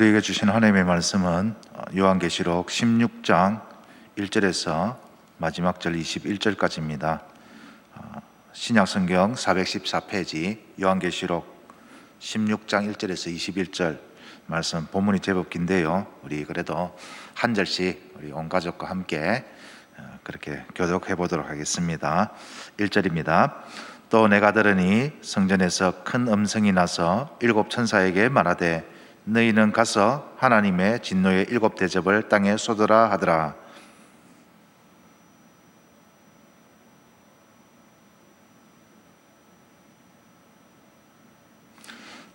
우리에게 주신 하나님의 말씀은 요한계시록 16장 1절에서 마지막 절 21절까지입니다. 신약성경 414페이지 요한계시록 16장 1절에서 21절 말씀, 본문이 제법 긴데요, 우리 그래도 한 절씩 우리 온 가족과 함께 그렇게 교독해 보도록 하겠습니다. 1절입니다. 또 내가 들으니 성전에서 큰 음성이 나서 일곱 천사에게 말하되 너희는 가서 하나님의 진노의 일곱 대접을 땅에 쏟으라 하더라.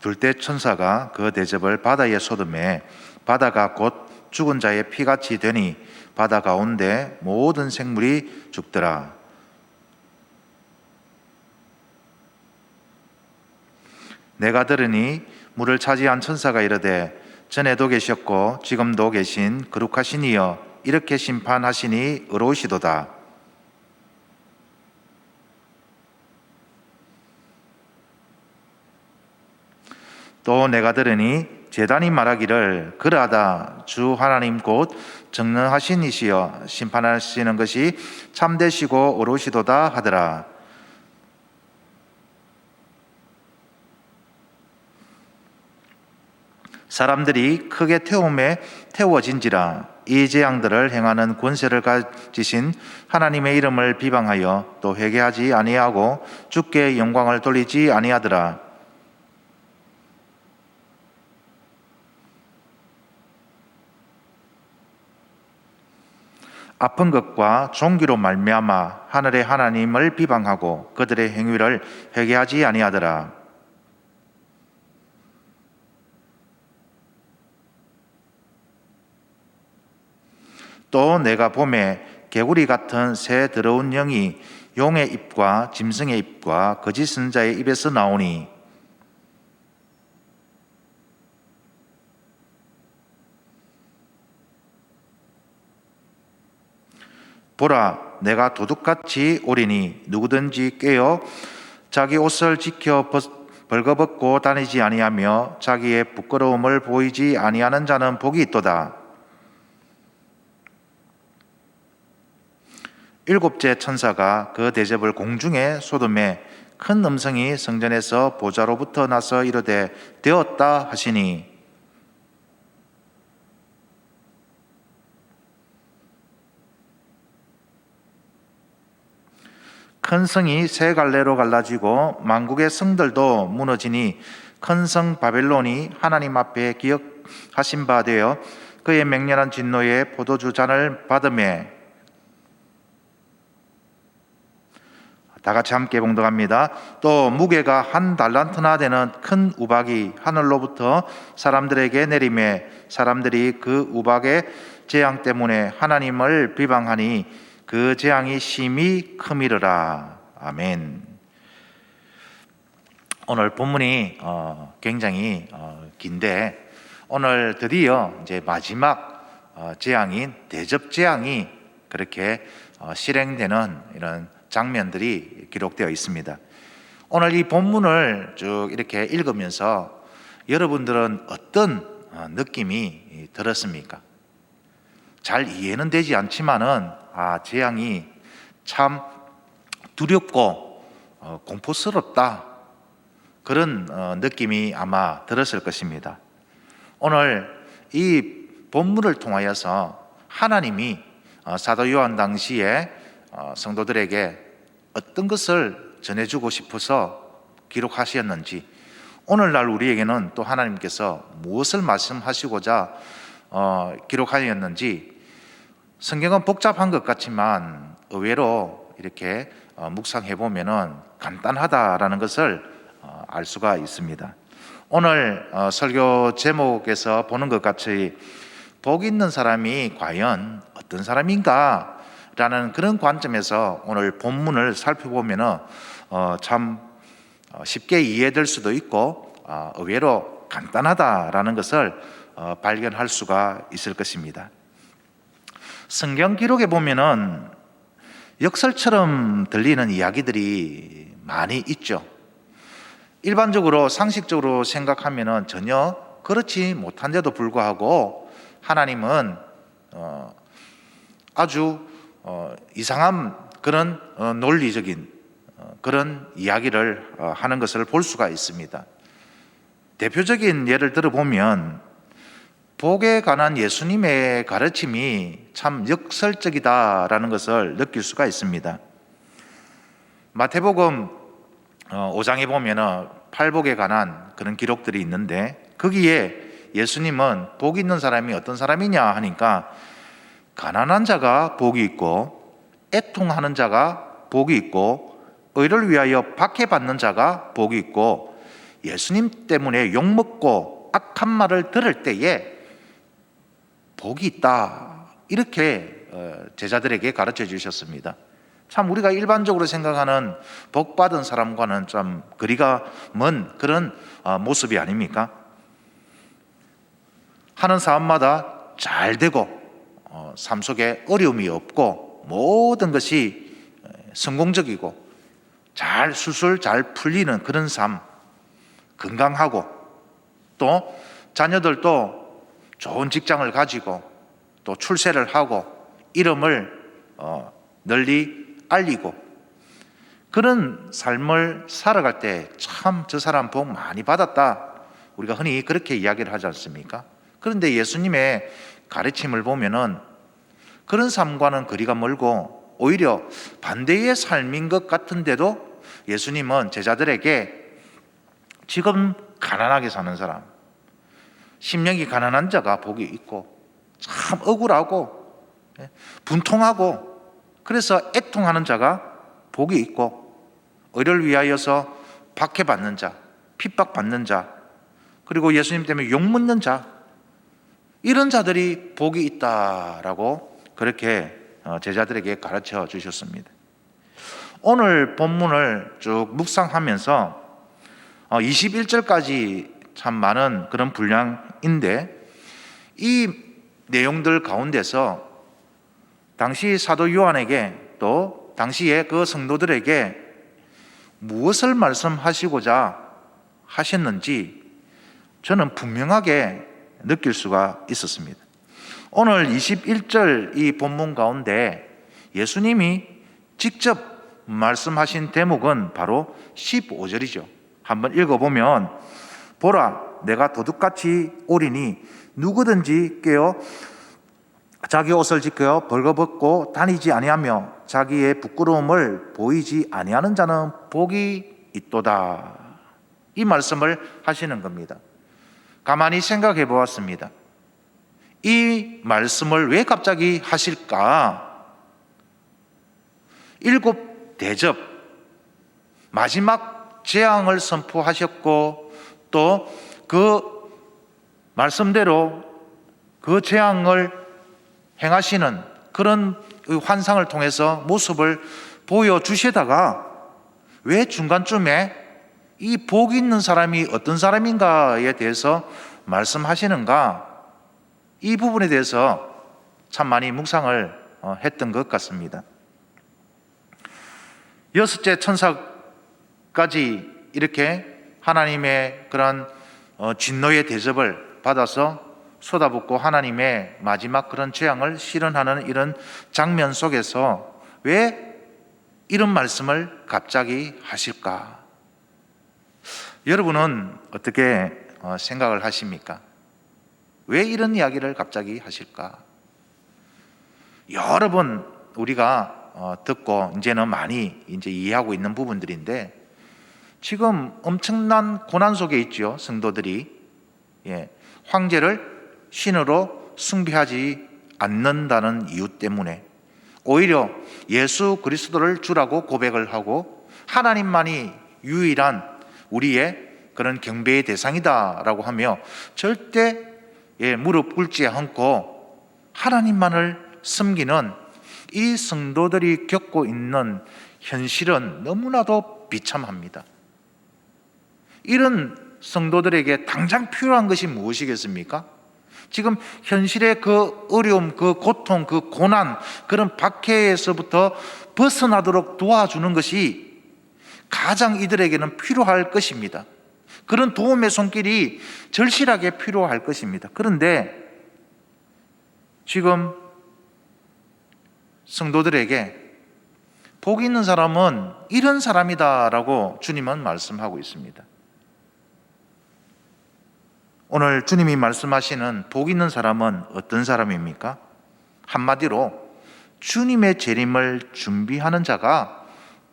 둘째 천사가 그 대접을 바다에 쏟음에 바다가 곧 죽은 자의 피같이 되니 바다 가운데 모든 생물이 죽더라. 내가 들으니 물을 차지한 천사가 이르되 전에도 계셨고 지금도 계신 거룩하신 이여 이렇게 심판하시니 의로우시도다. 또 내가 들으니 제단이 말하기를 그러하다 주 하나님 곧 정능하신 이시여 심판하시는 것이 참되시고 의로우시도다 하더라. 사람들이 크게 태워진지라 이 재앙들을 행하는 권세를 가지신 하나님의 이름을 비방하여 또 회개하지 아니하고 주께 영광을 돌리지 아니하더라. 아픈 것과 종기로 말미암아 하늘의 하나님을 비방하고 그들의 행위를 회개하지 아니하더라. 또 내가 봄에 개구리 같은 새 더러운 영이 용의 입과 짐승의 입과 거짓 선자의 입에서 나오니 보라 내가 도둑같이 오리니 누구든지 깨어 자기 옷을 지켜 벌거벗고 다니지 아니하며 자기의 부끄러움을 보이지 아니하는 자는 복이 있도다. 일곱째 천사가 그 대접을 공중에 쏟음에 큰 음성이 성전에서 보좌로부터 나서 이르되 되었다 하시니 큰 성이 세 갈래로 갈라지고 만국의 성들도 무너지니 큰 성 바벨론이 하나님 앞에 기억하신 바 되어 그의 맹렬한 진노의 포도주 잔을 받음에 다 같이 함께 봉독합니다. 또 무게가 한 달란트나 되는 큰 우박이 하늘로부터 사람들에게 내리매 사람들이 그 우박의 재앙 때문에 하나님을 비방하니 그 재앙이 심히 크미르라. 아멘. 오늘 본문이 굉장히 긴데 오늘 드디어 이제 마지막 재앙인 대접 재앙이 그렇게 실행되는 이런 장면들이 기록되어 있습니다. 오늘 이 본문을 쭉 이렇게 읽으면서 여러분들은 어떤 느낌이 들었습니까? 잘 이해는 되지 않지만은 재앙이 참 두렵고 공포스럽다 그런 느낌이 아마 들었을 것입니다. 오늘 이 본문을 통하여서 하나님이 사도 요한 당시에 성도들에게 어떤 것을 전해주고 싶어서 기록하셨는지, 오늘날 우리에게는 또 하나님께서 무엇을 말씀하시고자 기록하셨는지, 성경은 복잡한 것 같지만 의외로 이렇게 묵상해 보면은 간단하다라는 것을 알 수가 있습니다. 오늘 설교 제목에서 보는 것 같이 복 있는 사람이 과연 어떤 사람인가? 라는 그런 관점에서 오늘 본문을 살펴보면은 참 쉽게 이해될 수도 있고 의외로 간단하다라는 것을 발견할 수가 있을 것입니다. 성경 기록에 보면은 역설처럼 들리는 이야기들이 많이 있죠. 일반적으로 상식적으로 생각하면은 전혀 그렇지 못한데도 불구하고 하나님은 아주 이상한 그런 논리적인 그런 이야기를 하는 것을 볼 수가 있습니다. 대표적인 예를 들어보면 복에 관한 예수님의 가르침이 참 역설적이다라는 것을 느낄 수가 있습니다. 마태복음 5장에 보면 팔복에 관한 그런 기록들이 있는데, 거기에 예수님은 복 있는 사람이 어떤 사람이냐 하니까 가난한 자가 복이 있고 애통하는 자가 복이 있고 의를 위하여 박해받는 자가 복이 있고 예수님 때문에 욕먹고 악한 말을 들을 때에 복이 있다, 이렇게 제자들에게 가르쳐 주셨습니다. 참 우리가 일반적으로 생각하는 복받은 사람과는 좀 거리가 먼 그런 모습이 아닙니까? 하는 사람마다 잘 되고 삶 속에 어려움이 없고 모든 것이 성공적이고 잘 술술 잘 풀리는 그런 삶, 건강하고 또 자녀들도 좋은 직장을 가지고 또 출세를 하고 이름을 널리 알리고 그런 삶을 살아갈 때 참 저 사람 복 많이 받았다, 우리가 흔히 그렇게 이야기를 하지 않습니까? 그런데 예수님의 가르침을 보면은 그런 삶과는 거리가 멀고 오히려 반대의 삶인 것 같은데도 예수님은 제자들에게 지금 가난하게 사는 사람, 심령이 가난한 자가 복이 있고 참 억울하고 분통하고 그래서 애통하는 자가 복이 있고 의를 위하여서 박해받는 자, 핍박받는 자, 그리고 예수님 때문에 욕먹는 자, 이런 자들이 복이 있다라고 그렇게 제자들에게 가르쳐 주셨습니다. 오늘 본문을 쭉 묵상하면서 21절까지 참 많은 그런 분량인데, 이 내용들 가운데서 당시 사도 요한에게 또 당시에 그 성도들에게 무엇을 말씀하시고자 하셨는지 저는 분명하게 느낄 수가 있었습니다. 오늘 21절 이 본문 가운데 예수님이 직접 말씀하신 대목은 바로 15절이죠. 한번 읽어보면, 보라, 내가 도둑같이 오리니 누구든지 깨어 자기 옷을 지켜 벌거벗고 다니지 아니하며 자기의 부끄러움을 보이지 아니하는 자는 복이 있도다. 이 말씀을 하시는 겁니다. 가만히 생각해 보았습니다. 이 말씀을 왜 갑자기 하실까? 7 대접, 마지막 재앙을 선포하셨고 또 그 말씀대로 그 재앙을 행하시는 그런 환상을 통해서 모습을 보여주시다가 왜 중간쯤에 이 복 있는 사람이 어떤 사람인가에 대해서 말씀하시는가, 이 부분에 대해서 참 많이 묵상을 했던 것 같습니다. 6째 천사까지 이렇게 하나님의 그런 진노의 대접을 받아서 쏟아붓고 하나님의 마지막 그런 재앙을 실현하는 이런 장면 속에서 왜 이런 말씀을 갑자기 하실까? 여러분은 어떻게 생각을 하십니까? 왜 이런 이야기를 갑자기 하실까? 여러 번 우리가 듣고 이제는 많이 이해하고 있는 부분들인데, 지금 엄청난 고난 속에 있죠. 성도들이 황제를 신으로 숭배하지 않는다는 이유 때문에 오히려 예수 그리스도를 주라고 고백을 하고 하나님만이 유일한 우리의 그런 경배의 대상이다라고 하며 절대 무릎 꿇지 않고 하나님만을 섬기는 이 성도들이 겪고 있는 현실은 너무나도 비참합니다. 이런 성도들에게 당장 필요한 것이 무엇이겠습니까? 지금 현실의 그 어려움, 그 고통, 그 고난, 그런 박해에서부터 벗어나도록 도와주는 것이 가장 이들에게는 필요할 것입니다. 그런 도움의 손길이 절실하게 필요할 것입니다. 그런데 지금 성도들에게 복 있는 사람은 이런 사람이다라고 주님은 말씀하고 있습니다. 오늘 주님이 말씀하시는 복 있는 사람은 어떤 사람입니까? 한마디로 주님의 재림을 준비하는 자가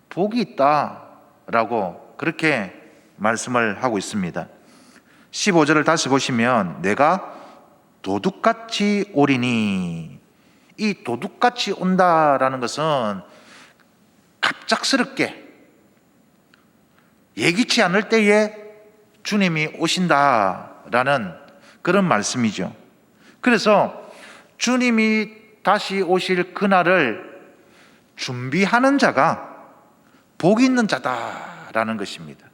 복이 있다라고 그렇게 말씀을 하고 있습니다. 15절을 다시 보시면 내가 도둑같이 오리니, 이 도둑같이 온다라는 것은 갑작스럽게 예기치 않을 때에 주님이 오신다라는 그런 말씀이죠. 그래서 주님이 다시 오실 그날을 준비하는 자가 복 있는 자다라는 것입니다.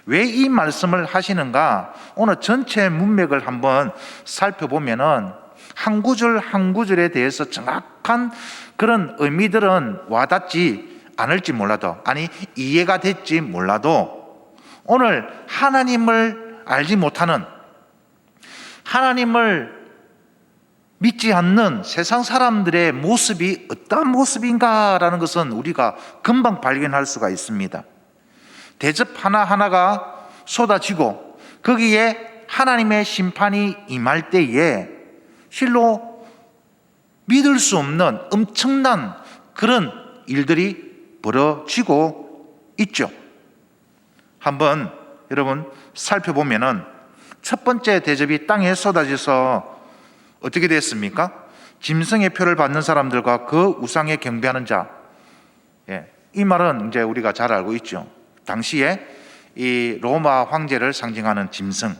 왜 이 말씀을 하시는가? 오늘 전체 문맥을 한번 살펴보면은 한 구절 한 구절에 대해서 정확한 그런 의미들은 와닿지 않을지 몰라도, 아니 이해가 됐지 몰라도, 오늘 하나님을 알지 못하는, 하나님을 믿지 않는 세상 사람들의 모습이 어떤 모습인가라는 것은 우리가 금방 발견할 수가 있습니다. 대접 하나하나가 쏟아지고 거기에 하나님의 심판이 임할 때에 실로 믿을 수 없는 엄청난 그런 일들이 벌어지고 있죠. 한번 여러분 살펴보면은 첫 번째 대접이 땅에 쏟아져서 어떻게 됐습니까? 짐승의 표를 받는 사람들과 그 우상에 경배하는 자. 이 말은 이제 우리가 잘 알고 있죠. 당시에 이 로마 황제를 상징하는 짐승,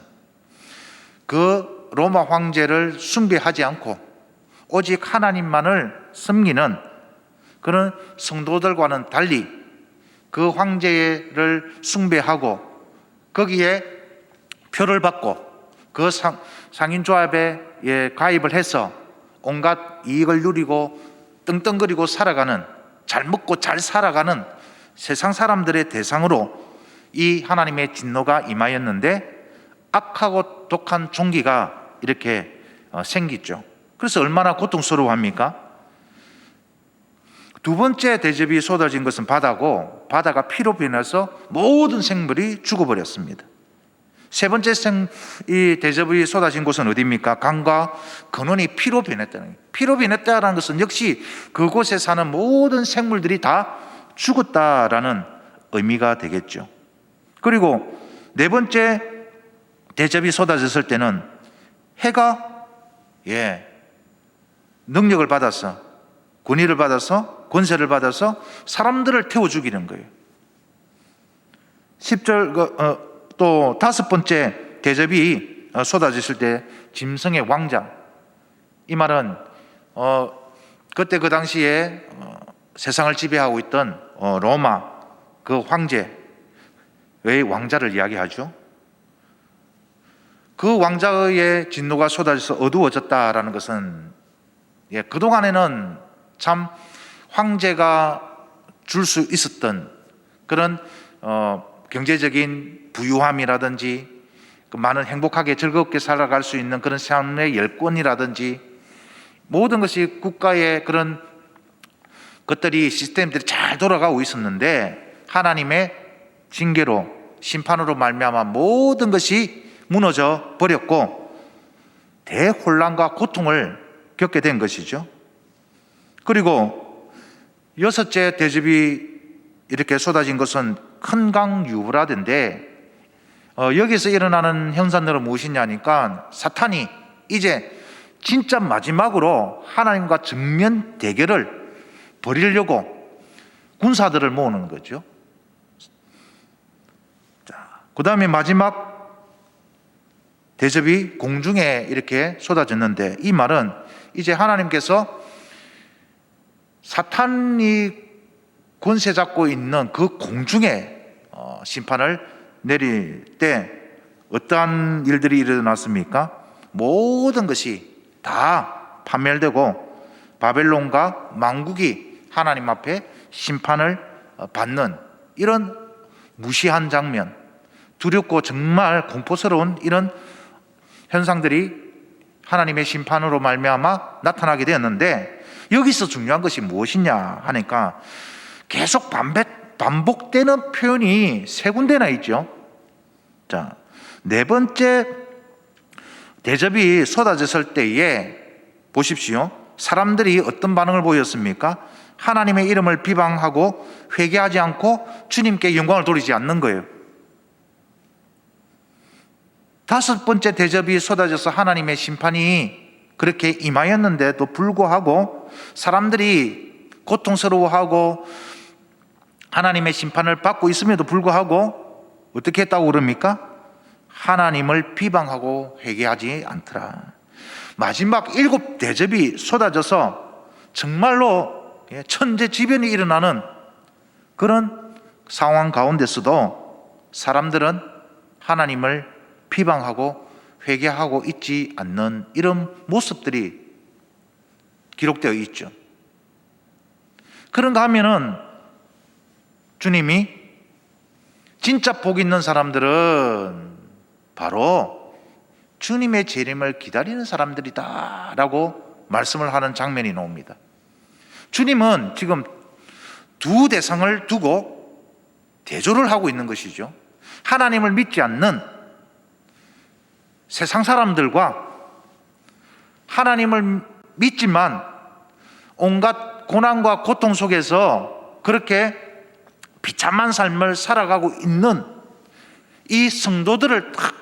그 로마 황제를 숭배하지 않고 오직 하나님만을 섬기는 그런 성도들과는 달리 그 황제를 숭배하고 거기에 표를 받고 그 상인조합에 가입을 해서 온갖 이익을 누리고 떵떵거리고 살아가는, 잘 먹고 잘 살아가는 세상 사람들의 대상으로 이 하나님의 진노가 임하였는데 악하고 독한 종기가 이렇게 생기죠. 그래서 얼마나 고통스러워합니까? 두 번째 대접이 쏟아진 것은 바다고, 바다가 피로 변해서 모든 생물이 죽어버렸습니다. 세 번째 이 대접이 쏟아진 곳은 어디입니까? 강과 근원이 피로 변했다는 거예요. 피로 변했다는 것은 역시 그곳에 사는 모든 생물들이 다 죽었다라는 의미가 되겠죠. 그리고 네 번째 대접이 쏟아졌을 때는 해가 능력을 받아서, 권위를 받아서, 권세를 받아서 사람들을 태워 죽이는 거예요. 10절 또 다섯 번째 대접이 쏟아졌을 때 짐승의 왕자, 이 말은 그때 그 당시에 세상을 지배하고 있던 로마 그 황제의 왕자를 이야기하죠. 그 왕자의 진노가 쏟아져서 어두워졌다라는 것은 그동안에는 참 황제가 줄 수 있었던 그런 경제적인 부유함이라든지 그 많은 행복하게 즐겁게 살아갈 수 있는 그런 삶의 열권이라든지 모든 것이 국가의 그런 것들이 시스템들이 잘 돌아가고 있었는데 하나님의 징계로, 심판으로 말미암아 모든 것이 무너져 버렸고 대혼란과 고통을 겪게 된 것이죠. 그리고 여섯째 대접이 이렇게 쏟아진 것은 큰 강 유브라데인데 여기서 일어나는 현상들은 무엇이냐니까 사탄이 이제 진짜 마지막으로 하나님과 정면 대결을 벌이려고 군사들을 모으는 거죠. 그 다음에 마지막 대접이 공중에 이렇게 쏟아졌는데 이 말은 이제 하나님께서 사탄이 권세 잡고 있는 그 공중에 심판을 내릴 때 어떠한 일들이 일어났습니까? 모든 것이 다 파멸되고 바벨론과 만국이 하나님 앞에 심판을 받는 이런 무시한 장면, 두렵고 정말 공포스러운 이런 현상들이 하나님의 심판으로 말미암아 나타나게 되었는데, 여기서 중요한 것이 무엇이냐 하니까 계속 반복되는 표현이 세 군데나 있죠. 자, 네 번째 대접이 쏟아졌을 때에 보십시오. 사람들이 어떤 반응을 보였습니까? 하나님의 이름을 비방하고 회개하지 않고 주님께 영광을 돌리지 않는 거예요. 다섯 번째 대접이 쏟아져서 하나님의 심판이 그렇게 임하였는데도 불구하고 사람들이 고통스러워하고 하나님의 심판을 받고 있음에도 불구하고 어떻게 했다고 그럽니까? 하나님을 비방하고 회개하지 않더라. 마지막 일곱 대접이 쏟아져서 정말로 천재지변이 일어나는 그런 상황 가운데서도 사람들은 하나님을 비방하고 회개하고 있지 않는 이런 모습들이 기록되어 있죠. 그런가 하면은 주님이 진짜 복 있는 사람들은 바로 주님의 재림을 기다리는 사람들이다 라고 말씀을 하는 장면이 나옵니다. 주님은 지금 두 대상을 두고 대조를 하고 있는 것이죠. 하나님을 믿지 않는 세상 사람들과 하나님을 믿지만 온갖 고난과 고통 속에서 그렇게 비참한 삶을 살아가고 있는 이 성도들을 딱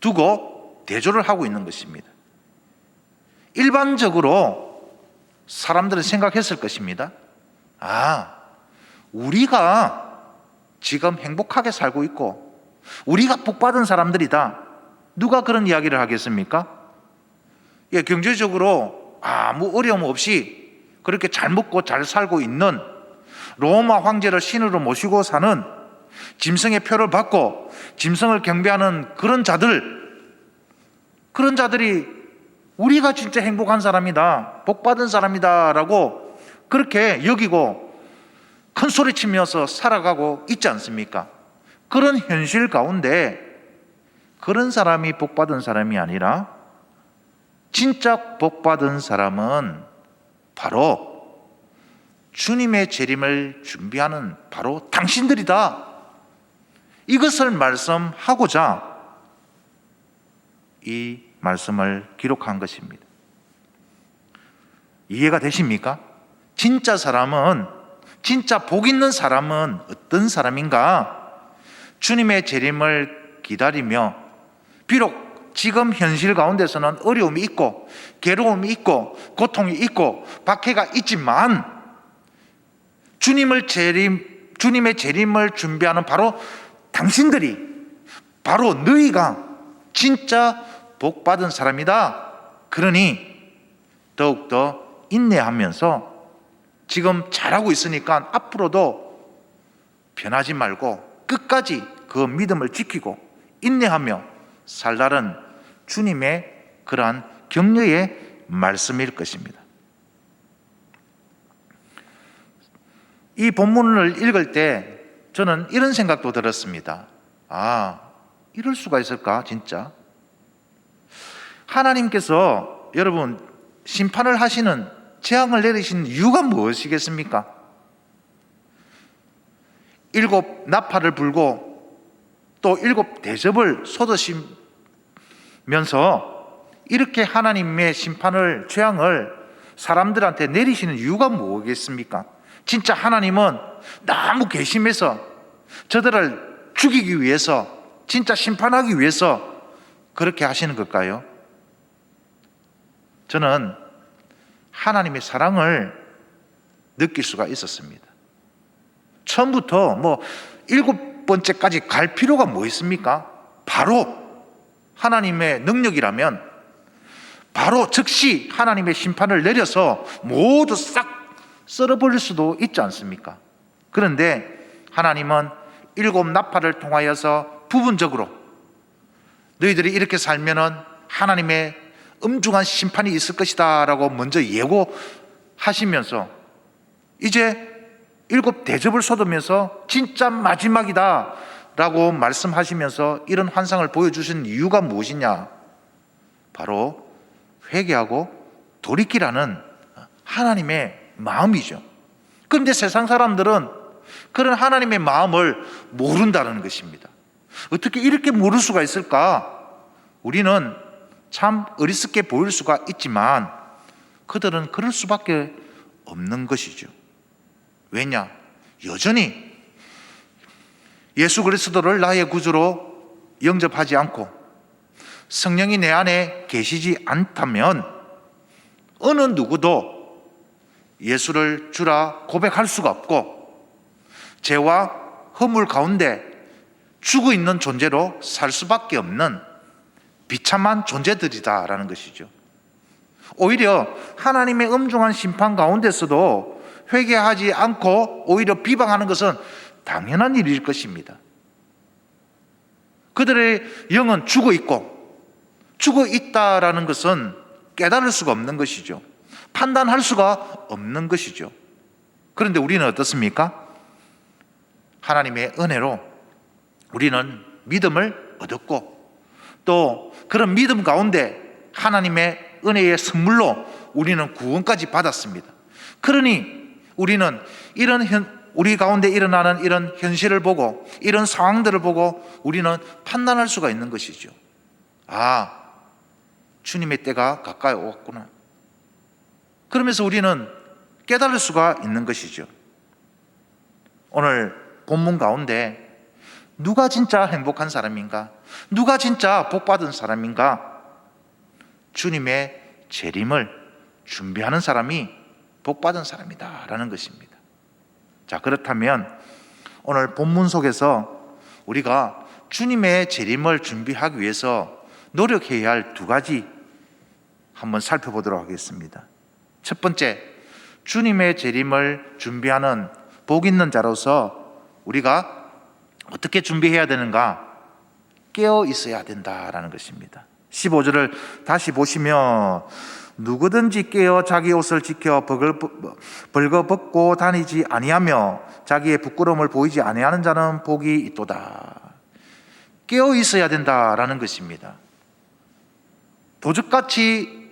두고 대조를 하고 있는 것입니다. 일반적으로 사람들은 생각했을 것입니다. 우리가 지금 행복하게 살고 있고 우리가 복받은 사람들이다. 누가 그런 이야기를 하겠습니까? 경제적으로 아무 어려움 없이 그렇게 잘 먹고 잘 살고 있는 로마 황제를 신으로 모시고 사는 짐승의 표를 받고 짐승을 경배하는 그런 자들이 우리가 진짜 행복한 사람이다, 복받은 사람이다 라고 그렇게 여기고 큰 소리치면서 살아가고 있지 않습니까? 그런 현실 가운데 그런 사람이 복받은 사람이 아니라 진짜 복받은 사람은 바로 주님의 재림을 준비하는 바로 당신들이다. 이것을 말씀하고자 이 말씀을 기록한 것입니다. 이해가 되십니까? 진짜 복 있는 사람은 어떤 사람인가? 주님의 재림을 기다리며 비록 지금 현실 가운데서는 어려움이 있고 괴로움이 있고 고통이 있고 박해가 있지만 주님의 재림을 준비하는 바로 당신들이, 바로 너희가 진짜 복받은 사람이다. 그러니 더욱더 인내하면서 지금 잘하고 있으니까 앞으로도 변하지 말고 끝까지 그 믿음을 지키고 인내하며 살라는 주님의 그러한 격려의 말씀일 것입니다. 이 본문을 읽을 때 저는 이런 생각도 들었습니다. 이럴 수가 있을까 진짜? 하나님께서 여러분 심판을 하시는, 재앙을 내리신 이유가 무엇이겠습니까? 7 나팔을 불고 또 7 대접을 쏟으시면서 이렇게 하나님의 심판을, 재앙을 사람들한테 내리시는 이유가 뭐겠습니까? 진짜 하나님은 너무 괘씸해서 저들을 죽이기 위해서, 진짜 심판하기 위해서 그렇게 하시는 걸까요? 저는 하나님의 사랑을 느낄 수가 있었습니다. 처음부터 7번째까지 갈 필요가 뭐 있습니까? 바로 하나님의 능력이라면 바로 즉시 하나님의 심판을 내려서 모두 싹 썰어버릴 수도 있지 않습니까? 그런데 하나님은 7 나팔을 통하여서 부분적으로 너희들이 이렇게 살면은 하나님의 엄중한 심판이 있을 것이다 라고 먼저 예고하시면서 이제 7 대접을 쏟으면서 진짜 마지막이다, 라고 말씀하시면서 이런 환상을 보여주신 이유가 무엇이냐? 바로 회개하고 돌이키라는 하나님의 마음이죠. 그런데 세상 사람들은 그런 하나님의 마음을 모른다는 것입니다. 어떻게 이렇게 모를 수가 있을까? 우리는 참 어리석게 보일 수가 있지만 그들은 그럴 수밖에 없는 것이죠. 왜냐? 여전히 예수 그리스도를 나의 구주로 영접하지 않고 성령이 내 안에 계시지 않다면 어느 누구도 예수를 주라 고백할 수가 없고 죄와 허물 가운데 죽어 있는 존재로 살 수밖에 없는 비참한 존재들이다라는 것이죠. 오히려 하나님의 엄중한 심판 가운데서도 회개하지 않고 오히려 비방하는 것은 당연한 일일 것입니다. 그들의 영은 죽어 있고 죽어 있다라는 것은 깨달을 수가 없는 것이죠. 판단할 수가 없는 것이죠. 그런데 우리는 어떻습니까? 하나님의 은혜로 우리는 믿음을 얻었고 또 그런 믿음 가운데 하나님의 은혜의 선물로 우리는 구원까지 받았습니다. 그러니 우리는 우리 가운데 일어나는 이런 현실을 보고 이런 상황들을 보고 우리는 판단할 수가 있는 것이죠. 아, 주님의 때가 가까이 오었구나. 그러면서 우리는 깨달을 수가 있는 것이죠. 오늘 본문 가운데 누가 진짜 행복한 사람인가? 누가 진짜 복받은 사람인가? 주님의 재림을 준비하는 사람이 복받은 사람이다라는 것입니다. 자, 그렇다면 오늘 본문 속에서 우리가 주님의 재림을 준비하기 위해서 노력해야 할 두 가지 한번 살펴보도록 하겠습니다. 첫 번째, 주님의 재림을 준비하는 복 있는 자로서 우리가 어떻게 준비해야 되는가? 깨어 있어야 된다라는 것입니다. 15절을 다시 보시면 누구든지 깨어 자기 옷을 지켜 벌거벗고 다니지 아니하며 자기의 부끄러움을 보이지 아니하는 자는 복이 있도다. 깨어 있어야 된다라는 것입니다. 도적같이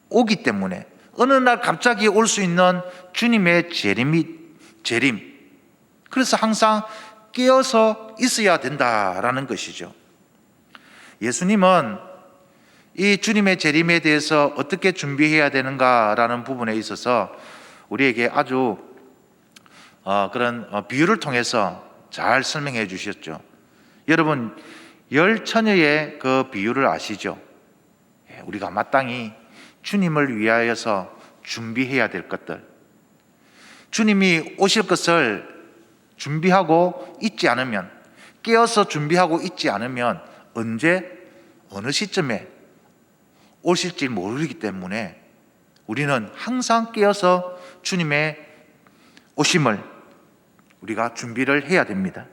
오기 때문에 어느 날 갑자기 올 수 있는 주님의 재림. 그래서 항상 깨어서 있어야 된다라는 것이죠. 예수님은 이 주님의 재림에 대해서 어떻게 준비해야 되는가라는 부분에 있어서 우리에게 아주 그런 비유를 통해서 잘 설명해 주셨죠. 여러분, 열 처녀의 그 비유를 아시죠? 우리가 마땅히 주님을 위하여서 준비해야 될 것들, 주님이 오실 것을 준비하고 있지 않으면, 깨어서 준비하고 있지 않으면 언제 어느 시점에 오실지 모르기 때문에 우리는 항상 깨어서 주님의 오심을 우리가 준비를 해야 됩니다.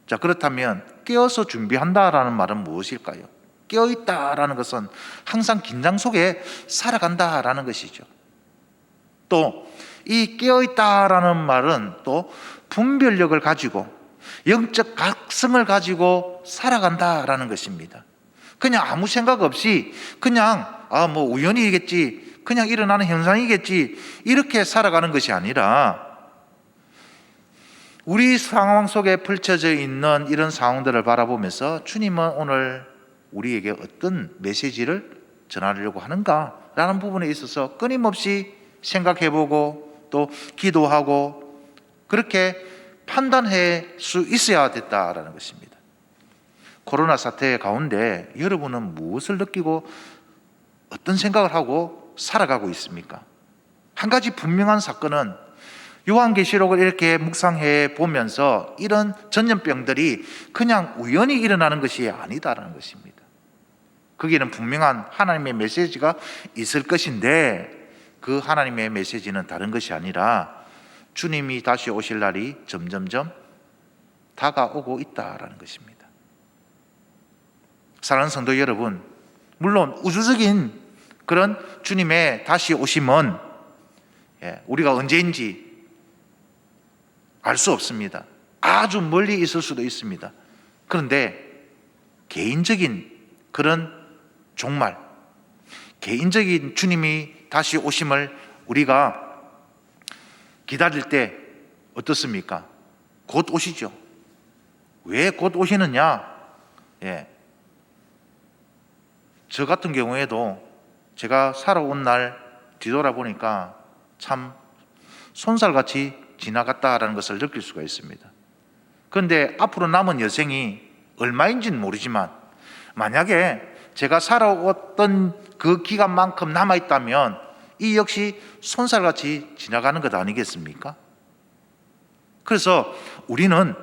자, 그렇다면 깨어서 준비한다라는 말은 무엇일까요? 깨어있다라는 것은 항상 긴장 속에 살아간다라는 것이죠. 또 이 깨어있다라는 말은 또 분별력을 가지고 영적 각성을 가지고 살아간다라는 것입니다. 그냥 아무 생각 없이 그냥 뭐 우연이겠지, 그냥 일어나는 현상이겠지, 이렇게 살아가는 것이 아니라 우리 상황 속에 펼쳐져 있는 이런 상황들을 바라보면서 주님은 오늘 우리에게 어떤 메시지를 전하려고 하는가라는 부분에 있어서 끊임없이 생각해보고 또 기도하고 그렇게 판단할 수 있어야 됐다라는 것입니다. 코로나 사태 가운데 여러분은 무엇을 느끼고 어떤 생각을 하고 살아가고 있습니까? 한 가지 분명한 사건은 요한계시록을 이렇게 묵상해 보면서 이런 전염병들이 그냥 우연히 일어나는 것이 아니다라는 것입니다. 거기에는 분명한 하나님의 메시지가 있을 것인데 그 하나님의 메시지는 다른 것이 아니라 주님이 다시 오실 날이 점점점 다가오고 있다라는 것입니다. 사랑하는 성도 여러분, 물론 우주적인 그런 주님의 다시 오심은 우리가 언제인지 알 수 없습니다. 아주 멀리 있을 수도 있습니다. 그런데 개인적인 그런 종말, 개인적인 주님이 다시 오심을 우리가 기다릴 때 어떻습니까? 곧 오시죠. 왜 곧 오시느냐? 저 같은 경우에도 제가 살아온 날 뒤돌아보니까 참 손살같이 지나갔다라는 것을 느낄 수가 있습니다. 그런데 앞으로 남은 여생이 얼마인지는 모르지만 만약에 제가 살아왔던 그 기간만큼 남아있다면 이 역시 손살같이 지나가는 것 아니겠습니까? 그래서 우리는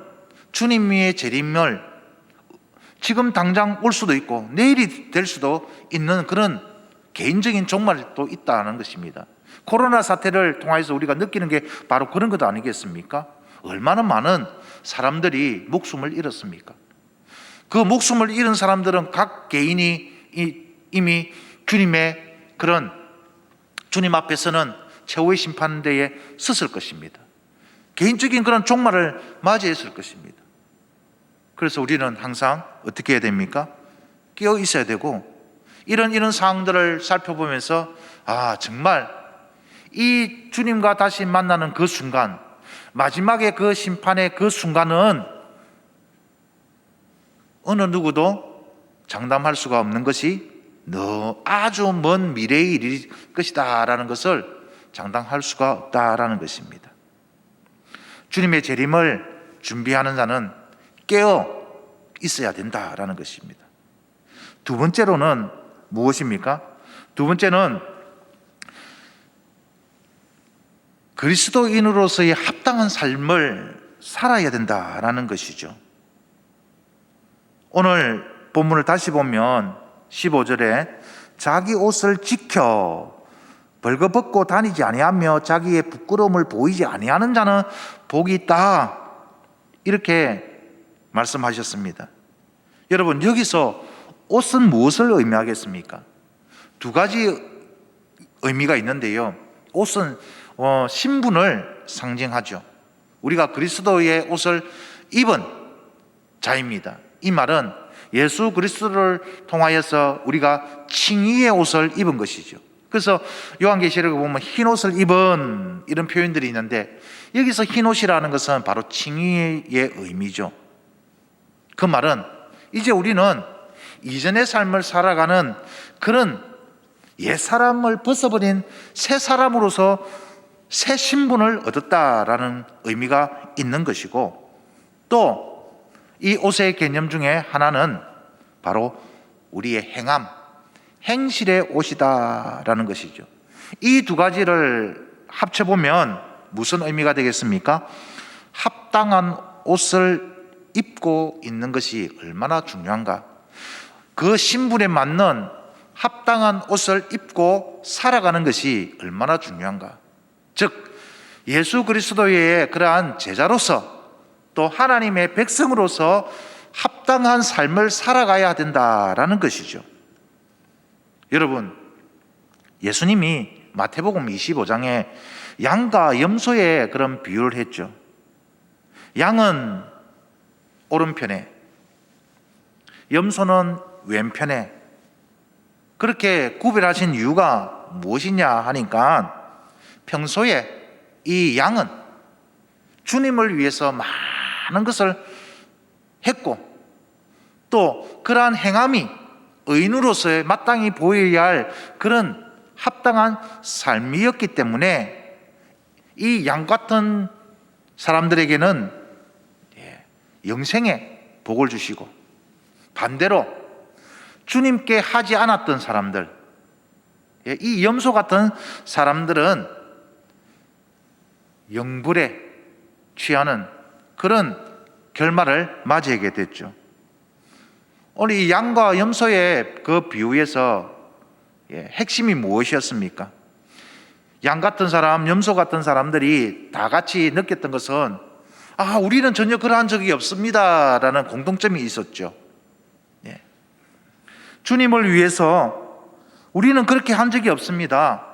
주님의 재림을 지금 당장 올 수도 있고 내일이 될 수도 있는 그런 개인적인 종말이 또 있다는 것입니다. 코로나 사태를 통해서 우리가 느끼는 게 바로 그런 것 아니겠습니까? 얼마나 많은 사람들이 목숨을 잃었습니까? 그 목숨을 잃은 사람들은 각 개인이 이미 주님의 그런 주님 앞에서는 최후의 심판대에 섰을 것입니다. 개인적인 그런 종말을 맞이했을 것입니다. 그래서 우리는 항상 어떻게 해야 됩니까? 깨어 있어야 되고 이런 상황들을 살펴보면서 정말 이 주님과 다시 만나는 그 순간, 마지막에 그 심판의 그 순간은 어느 누구도 장담할 수가 없는 것이 아주 먼 미래의 일일 것이다 라는 것을 장담할 수가 없다라는 것입니다. 주님의 재림을 준비하는 자는 깨어 있어야 된다라는 것입니다. 두 번째로는 무엇입니까? 두 번째는 그리스도인으로서의 합당한 삶을 살아야 된다라는 것이죠. 오늘 본문을 다시 보면 15절에 자기 옷을 지켜 벌거벗고 다니지 아니하며 자기의 부끄러움을 보이지 아니하는 자는 복이 있다, 이렇게 말씀하셨습니다. 여러분, 여기서 옷은 무엇을 의미하겠습니까? 두 가지 의미가 있는데요. 옷은 신분을 상징하죠. 우리가 그리스도의 옷을 입은 자입니다. 이 말은 예수 그리스도를 통하여서 우리가 칭의의 옷을 입은 것이죠. 그래서 요한계시록에 보면 흰 옷을 입은 이런 표현들이 있는데 여기서 흰 옷이라는 것은 바로 칭의의 의미죠. 그 말은 이제 우리는 이전의 삶을 살아가는 그런 옛사람을 벗어버린 새 사람으로서 새 신분을 얻었다라는 의미가 있는 것이고, 또 이 옷의 개념 중에 하나는 바로 우리의 행함, 행실의 옷이다라는 것이죠. 이 두 가지를 합쳐보면 무슨 의미가 되겠습니까? 합당한 옷을 입고 있는 것이 얼마나 중요한가, 그 신분에 맞는 합당한 옷을 입고 살아가는 것이 얼마나 중요한가. 즉 예수 그리스도의 그러한 제자로서 또 하나님의 백성으로서 합당한 삶을 살아가야 된다라는 것이죠. 여러분, 예수님이 마태복음 25장에 양과 염소의 그런 비유를 했죠. 양은 오른편에, 염소는 왼편에. 그렇게 구별하신 이유가 무엇이냐 하니까 평소에 이 양은 주님을 위해서 많은 것을 했고 또 그러한 행함이 의인으로서의 마땅히 보여야 할 그런 합당한 삶이었기 때문에 이 양 같은 사람들에게는 영생의 복을 주시고, 반대로 주님께 하지 않았던 사람들, 이 염소 같은 사람들은 영불에 취하는 그런 결말을 맞이하게 됐죠. 오늘 이 양과 염소의 그 비유에서 핵심이 무엇이었습니까? 양 같은 사람, 염소 같은 사람들이 다 같이 느꼈던 것은 우리는 전혀 그러한 적이 없습니다 라는 공통점이 있었죠. 주님을 위해서 우리는 그렇게 한 적이 없습니다.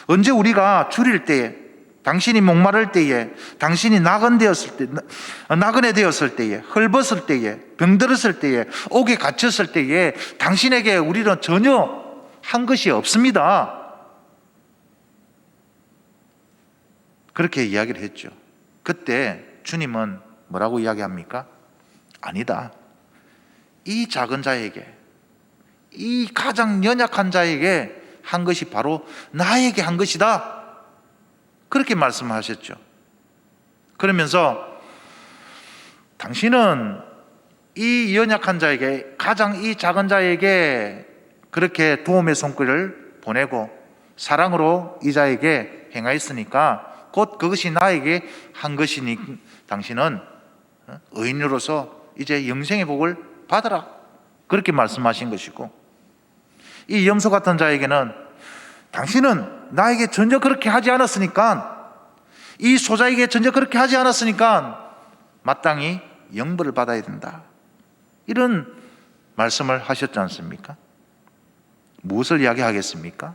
언제 우리가 줄일 때 당신이 목마를 때에, 당신이 나그네 되었을 때에, 헐벗을 때에, 병들었을 때에, 옥에 갇혔을 때에 당신에게 우리는 전혀 한 것이 없습니다. 그렇게 이야기를 했죠. 그때 주님은 뭐라고 이야기합니까? 아니다. 이 작은 자에게, 이 가장 연약한 자에게 한 것이 바로 나에게 한 것이다. 그렇게 말씀하셨죠. 그러면서 당신은 이 연약한 자에게, 가장 이 작은 자에게 그렇게 도움의 손길을 보내고 사랑으로 이 자에게 행하였으니까 곧 그것이 나에게 한 것이니 당신은 의인으로서 이제 영생의 복을 받으라. 그렇게 말씀하신 것이고, 이 염소 같은 자에게는 당신은 나에게 전혀 그렇게 하지 않았으니까, 이 소자에게 전혀 그렇게 하지 않았으니까 마땅히 영벌을 받아야 된다. 이런 말씀을 하셨지 않습니까? 무엇을 이야기하겠습니까?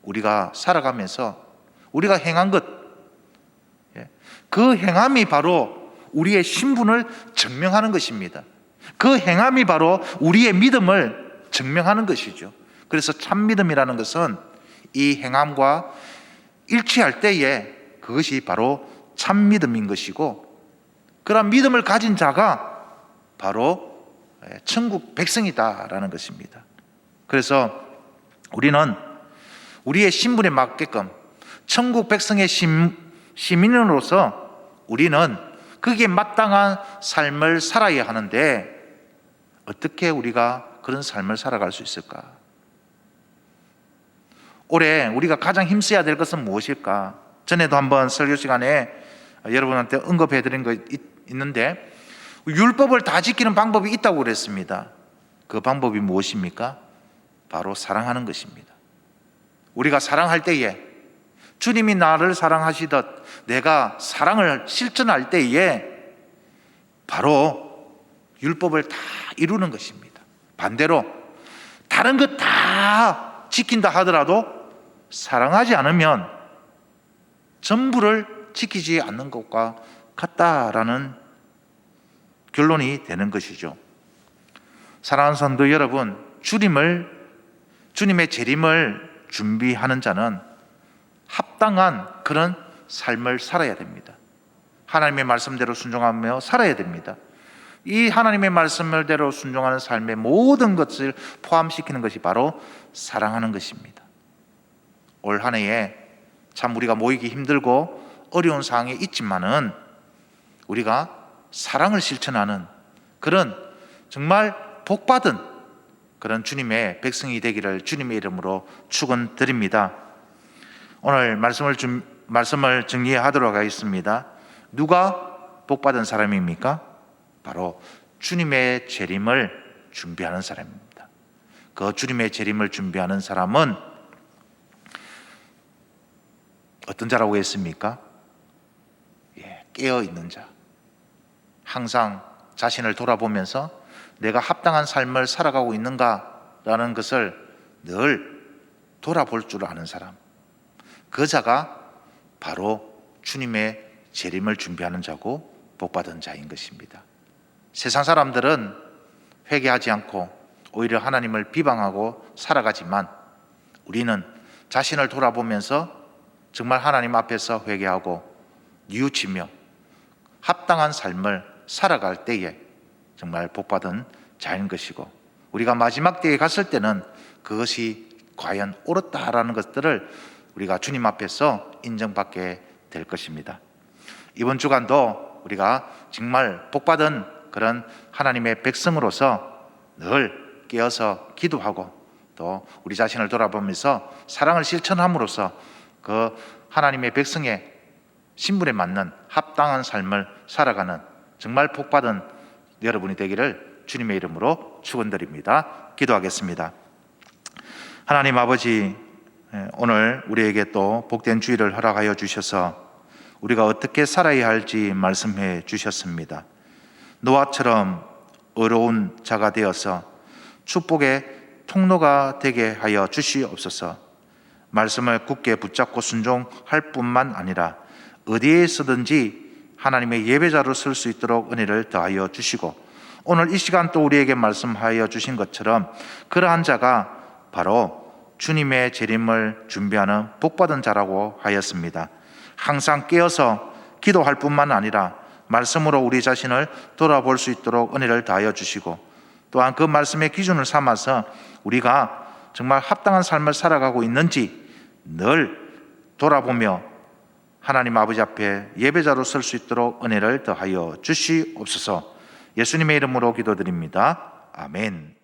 우리가 살아가면서 우리가 행한 것, 그 행함이 바로 우리의 신분을 증명하는 것입니다. 그 행함이 바로 우리의 믿음을 증명하는 것이죠. 그래서 참 믿음이라는 것은 이 행함과 일치할 때에 그것이 바로 참 믿음인 것이고, 그런 믿음을 가진 자가 바로 천국 백성이다라는 것입니다. 그래서 우리는 우리의 신분에 맞게끔 천국 백성의 시민으로서 우리는 거기에 마땅한 삶을 살아야 하는데, 어떻게 우리가 그런 삶을 살아갈 수 있을까? 올해 우리가 가장 힘써야 될 것은 무엇일까? 전에도 한번 설교 시간에 여러분한테 언급해 드린 거 있는데, 율법을 다 지키는 방법이 있다고 그랬습니다. 그 방법이 무엇입니까? 바로 사랑하는 것입니다. 우리가 사랑할 때에, 주님이 나를 사랑하시듯 내가 사랑을 실천할 때에 바로 율법을 다 이루는 것입니다. 반대로 다른 것 다 지킨다 하더라도 사랑하지 않으면 전부를 지키지 않는 것과 같다라는 결론이 되는 것이죠. 사랑하는 성도 여러분, 주님의 재림을 준비하는 자는 합당한 그런 삶을 살아야 됩니다. 하나님의 말씀대로 순종하며 살아야 됩니다. 이 하나님의 말씀대로 순종하는 삶의 모든 것을 포함시키는 것이 바로 사랑하는 것입니다. 올 한 해에 참 우리가 모이기 힘들고 어려운 상황이 있지만은 우리가 사랑을 실천하는 그런 정말 복받은 그런 주님의 백성이 되기를 주님의 이름으로 축원드립니다. 오늘 말씀을 정리하도록 하겠습니다. 누가 복받은 사람입니까? 바로 주님의 재림을 준비하는 사람입니다. 그 주님의 재림을 준비하는 사람은 어떤 자라고 했습니까? 깨어있는 자. 항상 자신을 돌아보면서 내가 합당한 삶을 살아가고 있는가라는 것을 늘 돌아볼 줄 아는 사람. 그 자가 바로 주님의 재림을 준비하는 자고 복받은 자인 것입니다. 세상 사람들은 회개하지 않고 오히려 하나님을 비방하고 살아가지만 우리는 자신을 돌아보면서 정말 하나님 앞에서 회개하고 뉘우치며 합당한 삶을 살아갈 때에 정말 복받은 자인 것이고, 우리가 마지막 때에 갔을 때는 그것이 과연 옳았다라는 것들을 우리가 주님 앞에서 인정받게 될 것입니다. 이번 주간도 우리가 정말 복받은 그런 하나님의 백성으로서 늘 깨어서 기도하고 또 우리 자신을 돌아보면서 사랑을 실천함으로써 그 하나님의 백성의 신분에 맞는 합당한 삶을 살아가는 정말 복받은 여러분이 되기를 주님의 이름으로 축원드립니다. 기도하겠습니다. 하나님 아버지, 오늘 우리에게 또 복된 주일을 허락하여 주셔서 우리가 어떻게 살아야 할지 말씀해 주셨습니다. 노아처럼 의로운 자가 되어서 축복의 통로가 되게 하여 주시옵소서. 말씀을 굳게 붙잡고 순종할 뿐만 아니라 어디에서든지 하나님의 예배자로 쓸 수 있도록 은혜를 더하여 주시고, 오늘 이 시간 또 우리에게 말씀하여 주신 것처럼 그러한 자가 바로 주님의 재림을 준비하는 복받은 자라고 하였습니다. 항상 깨어서 기도할 뿐만 아니라 말씀으로 우리 자신을 돌아볼 수 있도록 은혜를 더하여 주시고, 또한 그 말씀의 기준을 삼아서 우리가 정말 합당한 삶을 살아가고 있는지 늘 돌아보며 하나님 아버지 앞에 예배자로 설 수 있도록 은혜를 더하여 주시옵소서. 예수님의 이름으로 기도드립니다. 아멘.